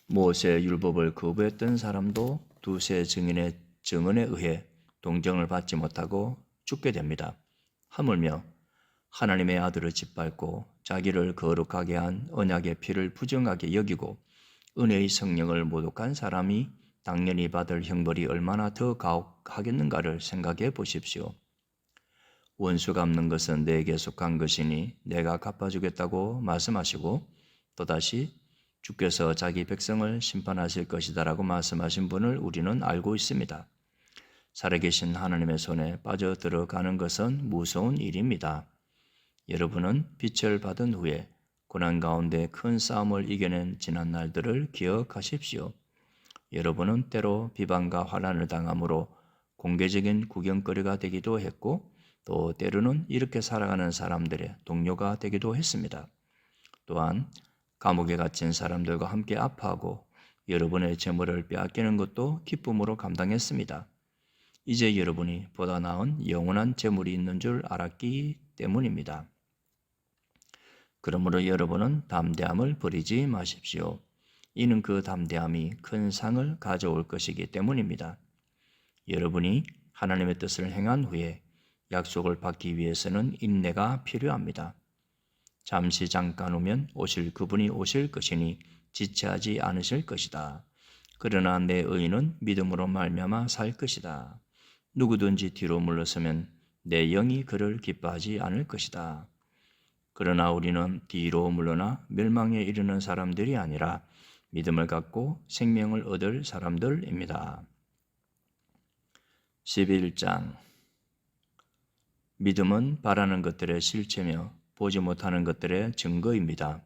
모세의 율법을 거부했던 사람도 두세 증인의 증언에 의해 동정을 받지 못하고 죽게 됩니다. 하물며 하나님의 아들을 짓밟고 자기를 거룩하게 한 언약의 피를 부정하게 여기고 은혜의 성령을 모독한 사람이 당연히 받을 형벌이 얼마나 더 가혹하겠는가를 생각해 보십시오. 원수 갚는 것은 내게 속한 것이니 내가 갚아주겠다고 말씀하시고 또다시 주께서 자기 백성을 심판하실 것이다라고 말씀하신 분을 우리는 알고 있습니다. 살아계신 하나님의 손에 빠져들어가는 것은 무서운 일입니다. 여러분은 빛을 받은 후에 고난 가운데 큰 싸움을 이겨낸 지난 날들을 기억하십시오. 여러분은 때로 비방과 환난을 당함으로 공개적인 구경거리가 되기도 했고 또 때로는 이렇게 살아가는 사람들의 동료가 되기도 했습니다. 또한 감옥에 갇힌 사람들과 함께 아파하고 여러분의 재물을 빼앗기는 것도 기쁨으로 감당했습니다. 이제 여러분이 보다 나은 영원한 재물이 있는 줄 알았기 때문입니다. 그러므로 여러분은 담대함을 버리지 마십시오. 이는 그 담대함이 큰 상을 가져올 것이기 때문입니다. 여러분이 하나님의 뜻을 행한 후에 약속을 받기 위해서는 인내가 필요합니다. 잠시 잠깐 후면 오실 그분이 오실 것이니 지체하지 않으실 것이다. 그러나 내 의인은 믿음으로 말미암아 살 것이다. 누구든지 뒤로 물러서면 내 영이 그를 기뻐하지 않을 것이다. 그러나 우리는 뒤로 물러나 멸망에 이르는 사람들이 아니라 믿음을 갖고 생명을 얻을 사람들입니다. 11장 믿음은 바라는 것들의 실체며 보지 못하는 것들의 증거입니다.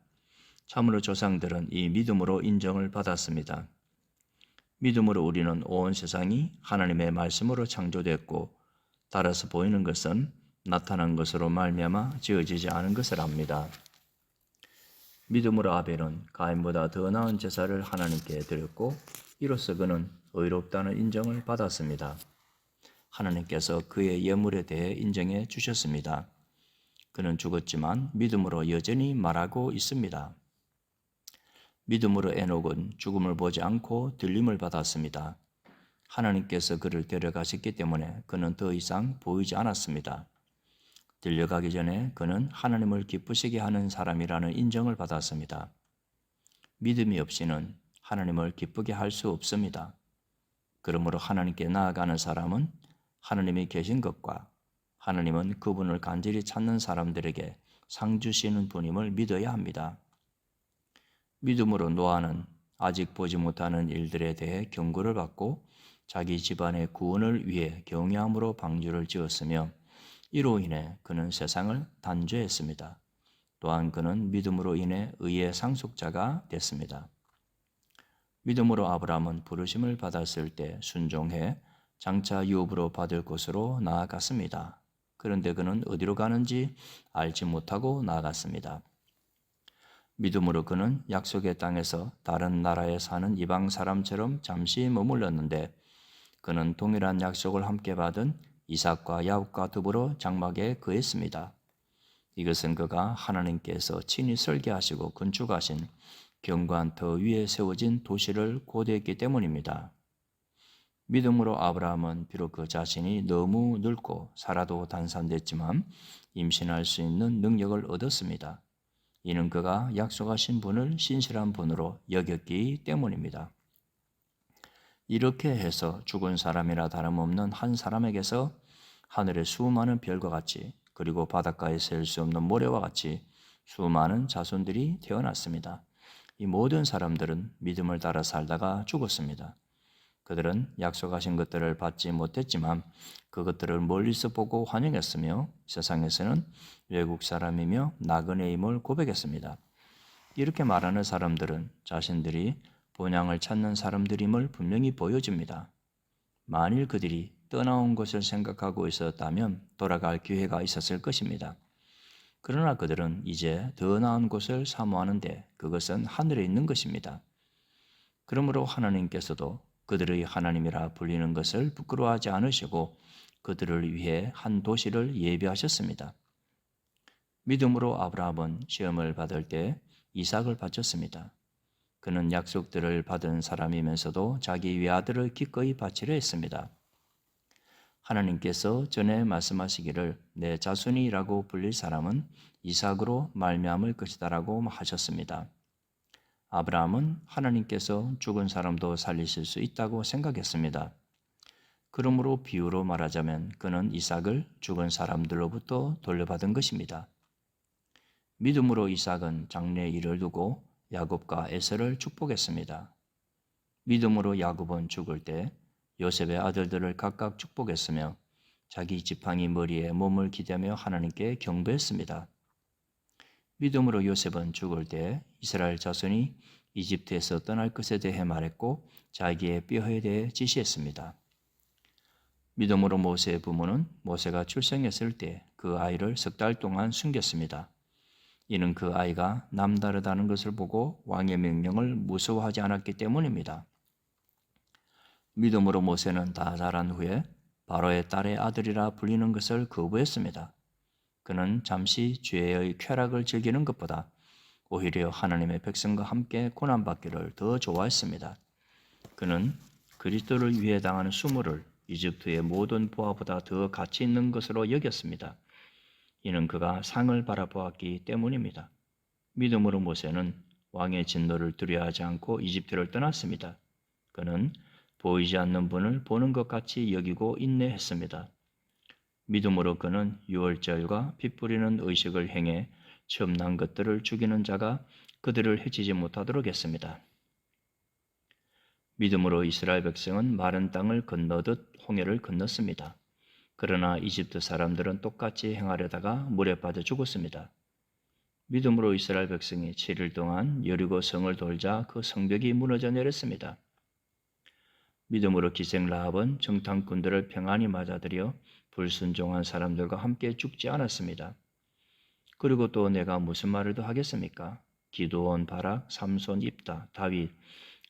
참으로 조상들은 이 믿음으로 인정을 받았습니다. 믿음으로 우리는 온 세상이 하나님의 말씀으로 창조됐고 따라서 보이는 것은 나타난 것으로 말미암아 지어지지 않은 것을 압니다. 믿음으로 아벨은 가인보다 더 나은 제사를 하나님께 드렸고 이로써 그는 의롭다는 인정을 받았습니다. 하나님께서 그의 예물에 대해 인정해 주셨습니다. 그는 죽었지만 믿음으로 여전히 말하고 있습니다. 믿음으로 에녹은 죽음을 보지 않고 들림을 받았습니다. 하나님께서 그를 데려가셨기 때문에 그는 더 이상 보이지 않았습니다. 들려가기 전에 그는 하나님을 기쁘시게 하는 사람이라는 인정을 받았습니다. 믿음이 없이는 하나님을 기쁘게 할 수 없습니다. 그러므로 하나님께 나아가는 사람은 하나님이 계신 것과 하나님은 그분을 간절히 찾는 사람들에게 상 주시는 분임을 믿어야 합니다. 믿음으로 노아는 아직 보지 못하는 일들에 대해 경고를 받고 자기 집안의 구원을 위해 경외함으로 방주를 지었으며 이로 인해 그는 세상을 단죄했습니다. 또한 그는 믿음으로 인해 의의 상속자가 됐습니다. 믿음으로 아브라함은 부르심을 받았을 때 순종해 장차 유업으로 받을 곳으로 나아갔습니다. 그런데 그는 어디로 가는지 알지 못하고 나아갔습니다. 믿음으로 그는 약속의 땅에서 다른 나라에 사는 이방 사람처럼 잠시 머물렀는데 그는 동일한 약속을 함께 받은 이삭과 야곱과 더불어 장막에 거했습니다. 이것은 그가 하나님께서 친히 설계하시고 건축하신 견고한 터 위에 세워진 도시를 고대했기 때문입니다. 믿음으로 아브라함은 비록 그 자신이 너무 늙고 살아도 단산됐지만 임신할 수 있는 능력을 얻었습니다. 이는 그가 약속하신 분을 신실한 분으로 여겼기 때문입니다. 이렇게 해서 죽은 사람이라 다름없는 한 사람에게서 하늘의 수많은 별과 같이 그리고 바닷가에 셀 수 없는 모래와 같이 수많은 자손들이 태어났습니다. 이 모든 사람들은 믿음을 따라 살다가 죽었습니다. 그들은 약속하신 것들을 받지 못했지만 그것들을 멀리서 보고 환영했으며 세상에서는 외국 사람이며 나그네임을 고백했습니다. 이렇게 말하는 사람들은 자신들이 본향을 찾는 사람들임을 분명히 보여줍니다. 만일 그들이 떠나온 것을 생각하고 있었다면 돌아갈 기회가 있었을 것입니다. 그러나 그들은 이제 더 나은 곳을 사모하는데 그것은 하늘에 있는 것입니다. 그러므로 하나님께서도 그들의 하나님이라 불리는 것을 부끄러워하지 않으시고 그들을 위해 한 도시를 예비하셨습니다. 믿음으로 아브라함은 시험을 받을 때 이삭을 바쳤습니다. 그는 약속들을 받은 사람이면서도 자기 외아들을 기꺼이 바치려 했습니다. 하나님께서 전에 말씀하시기를 내 자손이라고 불릴 사람은 이삭으로 말미암을 것이다라고 하셨습니다. 아브라함은 하나님께서 죽은 사람도 살리실 수 있다고 생각했습니다. 그러므로 비유로 말하자면 그는 이삭을 죽은 사람들로부터 돌려받은 것입니다. 믿음으로 이삭은 장래 일을 두고 야곱과 에서를 축복했습니다. 믿음으로 야곱은 죽을 때 요셉의 아들들을 각각 축복했으며 자기 지팡이 머리에 몸을 기대며 하나님께 경배했습니다. 믿음으로 요셉은 죽을 때 이스라엘 자손이 이집트에서 떠날 것에 대해 말했고 자기의 뼈에 대해 지시했습니다. 믿음으로 모세의 부모는 모세가 출생했을 때 그 아이를 3달 동안 숨겼습니다. 이는 그 아이가 남다르다는 것을 보고 왕의 명령을 무서워하지 않았기 때문입니다. 믿음으로 모세는 다 자란 후에 바로의 딸의 아들이라 불리는 것을 거부했습니다. 그는 잠시 죄의 쾌락을 즐기는 것보다 오히려 하나님의 백성과 함께 고난받기를 더 좋아했습니다. 그는 그리스도를 위해 당하는 수모를 이집트의 모든 보화보다 더 가치 있는 것으로 여겼습니다. 이는 그가 상을 바라보았기 때문입니다. 믿음으로 모세는 왕의 진노를 두려워하지 않고 이집트를 떠났습니다. 그는 보이지 않는 분을 보는 것 같이 여기고 인내했습니다. 믿음으로 그는 유월절과 피 뿌리는 의식을 행해 처음 난 것들을 죽이는 자가 그들을 해치지 못하도록 했습니다. 믿음으로 이스라엘 백성은 마른 땅을 건너듯 홍해를 건넜습니다. 그러나 이집트 사람들은 똑같이 행하려다가 물에 빠져 죽었습니다. 믿음으로 이스라엘 백성이 7일 동안 여리고 성을 돌자 그 성벽이 무너져 내렸습니다. 믿음으로 기생 라합은 정탐꾼들을 평안히 맞아들여 불순종한 사람들과 함께 죽지 않았습니다. 그리고 또 내가 무슨 말을 더 하겠습니까? 기드온, 바락, 삼손, 입다, 다윗,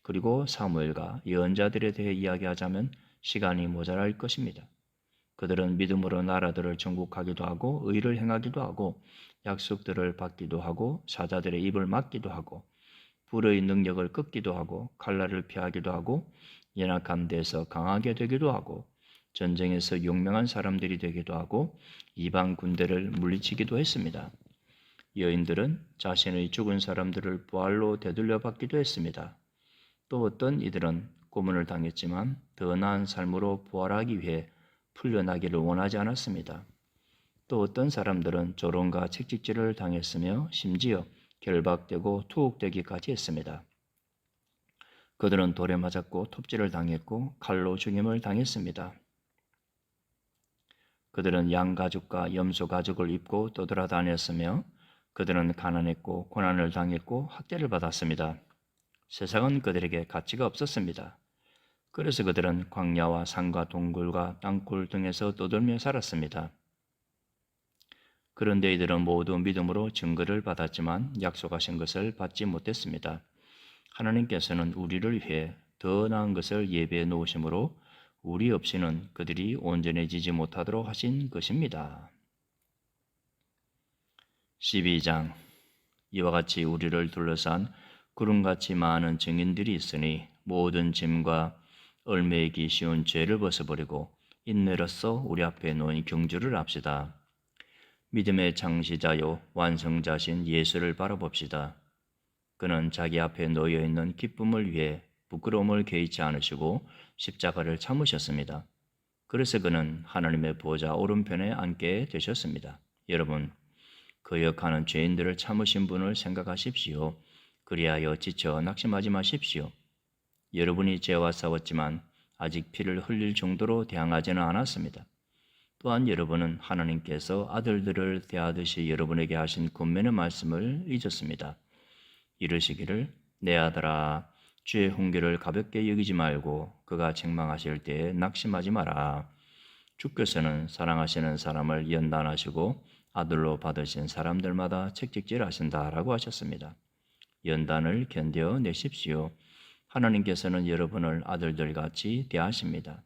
그리고 사무엘과 예언자들에 대해 이야기하자면 시간이 모자랄 것입니다. 그들은 믿음으로 나라들을 정복하기도 하고 의를 행하기도 하고 약속들을 받기도 하고 사자들의 입을 막기도 하고 불의 능력을 꺾기도 하고 칼날을 피하기도 하고 연약한 데서 강하게 되기도 하고 전쟁에서 용맹한 사람들이 되기도 하고 이방 군대를 물리치기도 했습니다. 여인들은 자신의 죽은 사람들을 부활로 되돌려 받기도 했습니다. 또 어떤 이들은 고문을 당했지만 더 나은 삶으로 부활하기 위해 풀려나기를 원하지 않았습니다. 또 어떤 사람들은 조롱과 채찍질을 당했으며 심지어 결박되고 투옥되기까지 했습니다. 그들은 돌에 맞았고 톱질을 당했고 칼로 죽임을 당했습니다. 그들은 양 가죽과 염소 가죽을 입고 떠돌아다녔으며 그들은 가난했고 고난을 당했고 학대를 받았습니다. 세상은 그들에게 가치가 없었습니다. 그래서 그들은 광야와 산과 동굴과 땅굴 등에서 떠돌며 살았습니다. 그런데 이들은 모두 믿음으로 증거를 받았지만 약속하신 것을 받지 못했습니다. 하나님께서는 우리를 위해 더 나은 것을 예배해 놓으심으로 우리 없이는 그들이 온전해지지 못하도록 하신 것입니다. 12장 이와 같이 우리를 둘러싼 구름같이 많은 증인들이 있으니 모든 짐과 얽매이기 쉬운 죄를 벗어버리고 인내로써 우리 앞에 놓인 경주를 합시다. 믿음의 창시자요 완성자신 예수를 바라봅시다. 그는 자기 앞에 놓여있는 기쁨을 위해 부끄러움을 개의치 않으시고 십자가를 참으셨습니다. 그래서 그는 하나님의 보좌 오른편에 앉게 되셨습니다. 여러분, 거역하는 죄인들을 참으신 분을 생각하십시오. 그리하여 지쳐 낙심하지 마십시오. 여러분이 죄와 싸웠지만 아직 피를 흘릴 정도로 대항하지는 않았습니다. 또한 여러분은 하나님께서 아들들을 대하듯이 여러분에게 하신 권면의 말씀을 잊었습니다. 이르시기를 내 아들아 주의 훈계를 가볍게 여기지 말고 그가 책망하실 때에 낙심하지 마라. 주께서는 사랑하시는 사람을 연단하시고 아들로 받으신 사람들마다 책찍질하신다라고 하셨습니다. 연단을 견뎌내십시오. 하나님께서는 여러분을 아들들같이 대하십니다.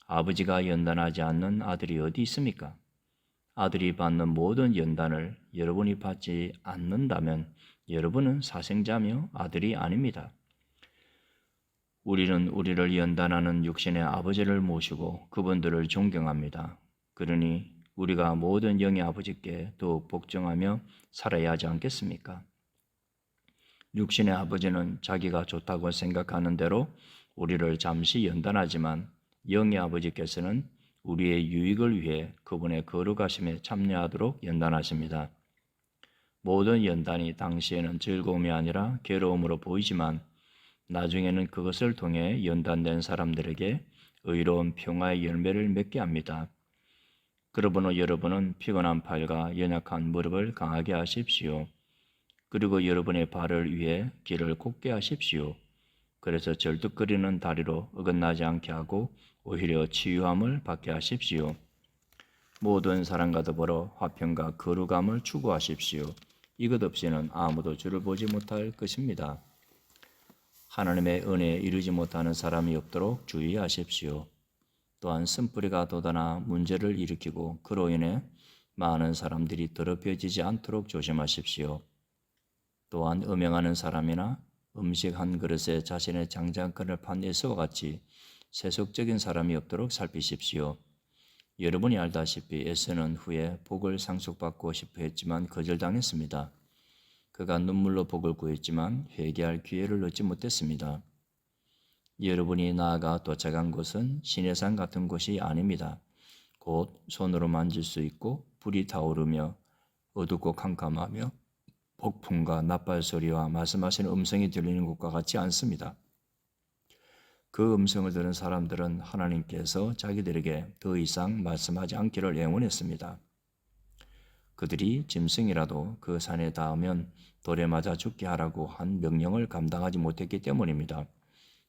아버지가 연단하지 않는 아들이 어디 있습니까? 아들이 받는 모든 연단을 여러분이 받지 않는다면 여러분은 사생자며 아들이 아닙니다. 우리는 우리를 연단하는 육신의 아버지를 모시고 그분들을 존경합니다. 그러니 우리가 모든 영의 아버지께 더욱 복종하며 살아야 하지 않겠습니까? 육신의 아버지는 자기가 좋다고 생각하는 대로 우리를 잠시 연단하지만 영의 아버지께서는 우리의 유익을 위해 그분의 거룩하심에 참여하도록 연단하십니다. 모든 연단이 당시에는 즐거움이 아니라 괴로움으로 보이지만 나중에는 그것을 통해 연단된 사람들에게 의로운 평화의 열매를 맺게 합니다. 그러므로 여러분은 피곤한 팔과 연약한 무릎을 강하게 하십시오. 그리고 여러분의 발을 위해 길을 곱게 하십시오. 그래서 절뚝거리는 다리로 어긋나지 않게 하고 오히려 치유함을 받게 하십시오. 모든 사람과 더불어 화평과 거룩함을 추구하십시오. 이것 없이는 아무도 주를 보지 못할 것입니다. 하나님의 은혜에 이르지 못하는 사람이 없도록 주의하십시오. 또한 쓴뿌리가 돋아나 문제를 일으키고 그로 인해 많은 사람들이 더럽혀지지 않도록 조심하십시오. 또한 음행하는 사람이나 음식 한 그릇에 자신의 장자권을 판 에서와 같이 세속적인 사람이 없도록 살피십시오. 여러분이 알다시피 에서는 후에 복을 상속받고 싶어 했지만 거절당했습니다. 그가 눈물로 복을 구했지만 회개할 기회를 얻지 못했습니다. 여러분이 나아가 도착한 곳은 시내산 같은 곳이 아닙니다. 곧 손으로 만질 수 있고 불이 타오르며 어둡고 캄캄하며 폭풍과 나팔소리와 말씀하시는 음성이 들리는 곳과 같지 않습니다. 그 음성을 들은 사람들은 하나님께서 자기들에게 더 이상 말씀하지 않기를 애원했습니다. 그들이 짐승이라도 그 산에 닿으면 돌에 맞아 죽게 하라고 한 명령을 감당하지 못했기 때문입니다.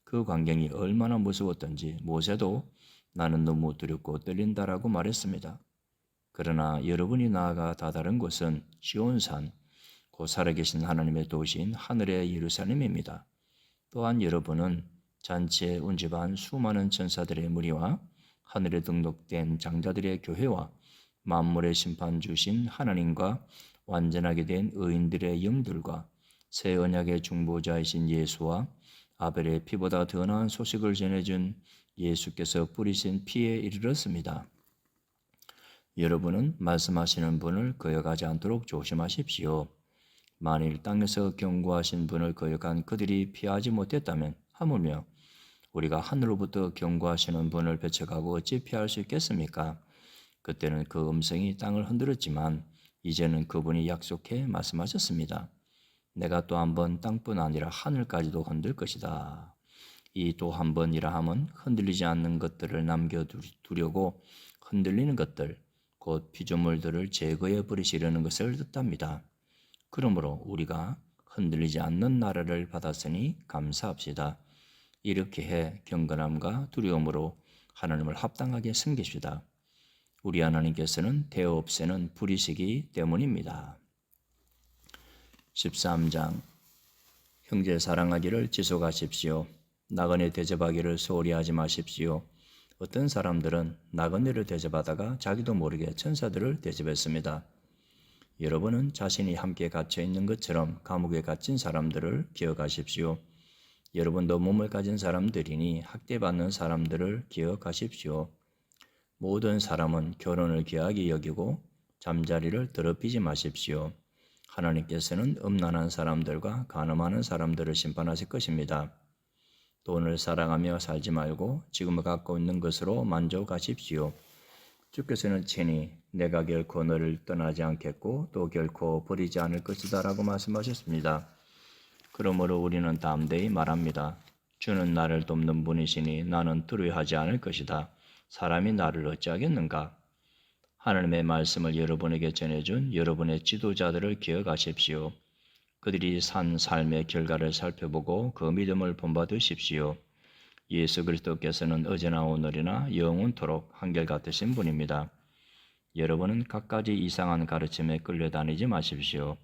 그 광경이 얼마나 무서웠던지 모세도 나는 너무 두렵고 떨린다라고 말했습니다. 그러나 여러분이 나아가 다다른 곳은 시온산, 곧 살아계신 하나님의 도시인 하늘의 예루살렘입니다. 또한 여러분은 잔치에 운집한 수많은 천사들의 무리와 하늘에 등록된 장자들의 교회와 만물의 심판 주신 하나님과 완전하게 된 의인들의 영들과 새 언약의 중보자이신 예수와 아벨의 피보다 더 나은 소식을 전해준 예수께서 뿌리신 피에 이르렀습니다. 여러분은 말씀하시는 분을 거역하지 않도록 조심하십시오. 만일 땅에서 경고하신 분을 거역한 그들이 피하지 못했다면 하물며 우리가 하늘로부터 경고하시는 분을 벼쳐가고 어찌 피할 수 있겠습니까? 그때는 그 음성이 땅을 흔들었지만 이제는 그분이 약속해 말씀하셨습니다. 내가 또 한 번 땅뿐 아니라 하늘까지도 흔들 것이다. 이 또 한 번이라 함은 흔들리지 않는 것들을 남겨두려고 흔들리는 것들, 곧 피조물들을 제거해 버리시려는 것을 뜻합니다. 그러므로 우리가 흔들리지 않는 나라를 받았으니 감사합시다. 이렇게 해 경건함과 두려움으로 하나님을 합당하게 섬깁시다. 우리 하나님께서는 대어 없애는 불이시기 때문입니다. 13장 형제 사랑하기를 지속하십시오. 나그네 대접하기를 소홀히 하지 마십시오. 어떤 사람들은 나그네를 대접하다가 자기도 모르게 천사들을 대접했습니다. 여러분은 자신이 함께 갇혀 있는 것처럼 감옥에 갇힌 사람들을 기억하십시오. 여러분도 몸을 가진 사람들이니 학대받는 사람들을 기억하십시오. 모든 사람은 결혼을 귀하게 여기고 잠자리를 더럽히지 마십시오. 하나님께서는 음란한 사람들과 간음하는 사람들을 심판하실 것입니다. 돈을 사랑하며 살지 말고 지금 갖고 있는 것으로 만족하십시오. 주께서는 친히 내가 결코 너를 떠나지 않겠고 또 결코 버리지 않을 것이다 라고 말씀하셨습니다. 그러므로 우리는 담대히 말합니다. 주는 나를 돕는 분이시니 나는 두려워하지 않을 것이다. 사람이 나를 어찌하겠는가? 하나님의 말씀을 여러분에게 전해준 여러분의 지도자들을 기억하십시오. 그들이 산 삶의 결과를 살펴보고 그 믿음을 본받으십시오. 예수 그리스도께서는 어제나 오늘이나 영원토록 한결같으신 분입니다. 여러분은 갖가지 이상한 가르침에 끌려다니지 마십시오.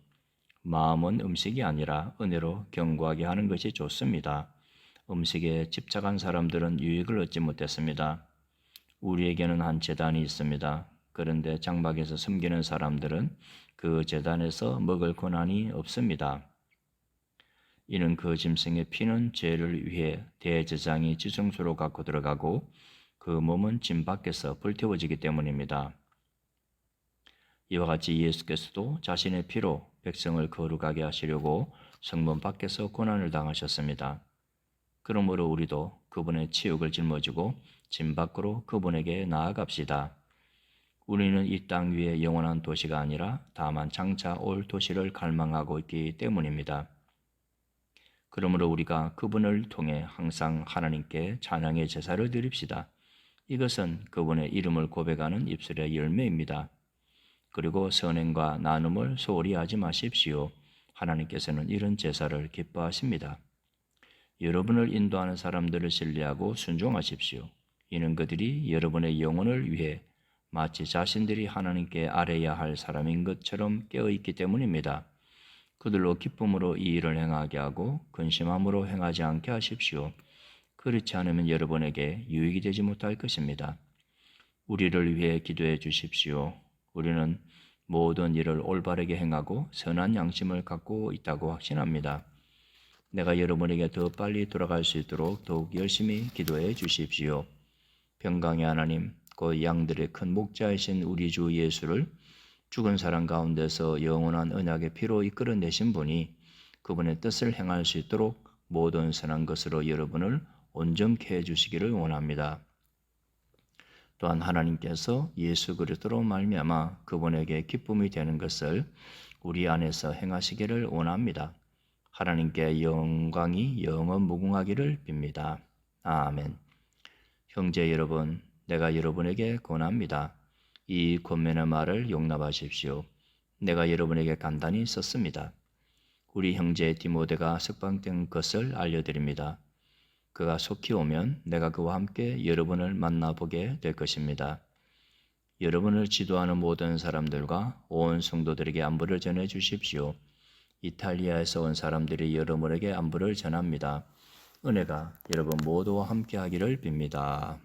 마음은 음식이 아니라 은혜로 견고하게 하는 것이 좋습니다. 음식에 집착한 사람들은 유익을 얻지 못했습니다. 우리에게는 한 제단이 있습니다. 그런데 장막에서 섬기는 사람들은 그 제단에서 먹을 권한이 없습니다. 이는 그 짐승의 피는 죄를 위해 대제사장이 지성소로 갖고 들어가고 그 몸은 진 밖에서 불태워지기 때문입니다. 이와 같이 예수께서도 자신의 피로 백성을 거룩하게 하시려고 성문 밖에서 고난을 당하셨습니다. 그러므로 우리도 그분의 치욕을 짊어지고 진 밖으로 그분에게 나아갑시다. 우리는 이 땅 위에 영원한 도시가 아니라 다만 장차 올 도시를 갈망하고 있기 때문입니다. 그러므로 우리가 그분을 통해 항상 하나님께 찬양의 제사를 드립시다. 이것은 그분의 이름을 고백하는 입술의 열매입니다. 그리고 선행과 나눔을 소홀히 하지 마십시오. 하나님께서는 이런 제사를 기뻐하십니다. 여러분을 인도하는 사람들을 신뢰하고 순종하십시오. 이는 그들이 여러분의 영혼을 위해 마치 자신들이 하나님께 아뢰야 할 사람인 것처럼 깨어있기 때문입니다. 그들로 기쁨으로 이 일을 행하게 하고 근심함으로 행하지 않게 하십시오. 그렇지 않으면 여러분에게 유익이 되지 못할 것입니다. 우리를 위해 기도해 주십시오. 우리는 모든 일을 올바르게 행하고 선한 양심을 갖고 있다고 확신합니다. 내가 여러분에게 더 빨리 돌아갈 수 있도록 더욱 열심히 기도해 주십시오. 평강의 하나님, 곧 양들의 큰 목자이신 우리 주 예수를 죽은 사람 가운데서 영원한 언약의 피로 이끌어내신 분이 그분의 뜻을 행할 수 있도록 모든 선한 것으로 여러분을 온전케 해주시기를 원합니다. 또한 하나님께서 예수 그리스도로 말미암아 그분에게 기쁨이 되는 것을 우리 안에서 행하시기를 원합니다. 하나님께 영광이 영원 무궁하기를 빕니다. 아멘. 형제 여러분, 내가 여러분에게 권합니다. 이 권면의 말을 용납하십시오. 내가 여러분에게 간단히 썼습니다. 우리 형제 디모데가 석방된 것을 알려드립니다. 그가 속히 오면 내가 그와 함께 여러분을 만나보게 될 것입니다. 여러분을 지도하는 모든 사람들과 온 성도들에게 안부를 전해 주십시오. 이탈리아에서 온 사람들이 여러분에게 안부를 전합니다. 은혜가 여러분 모두와 함께 하기를 빕니다.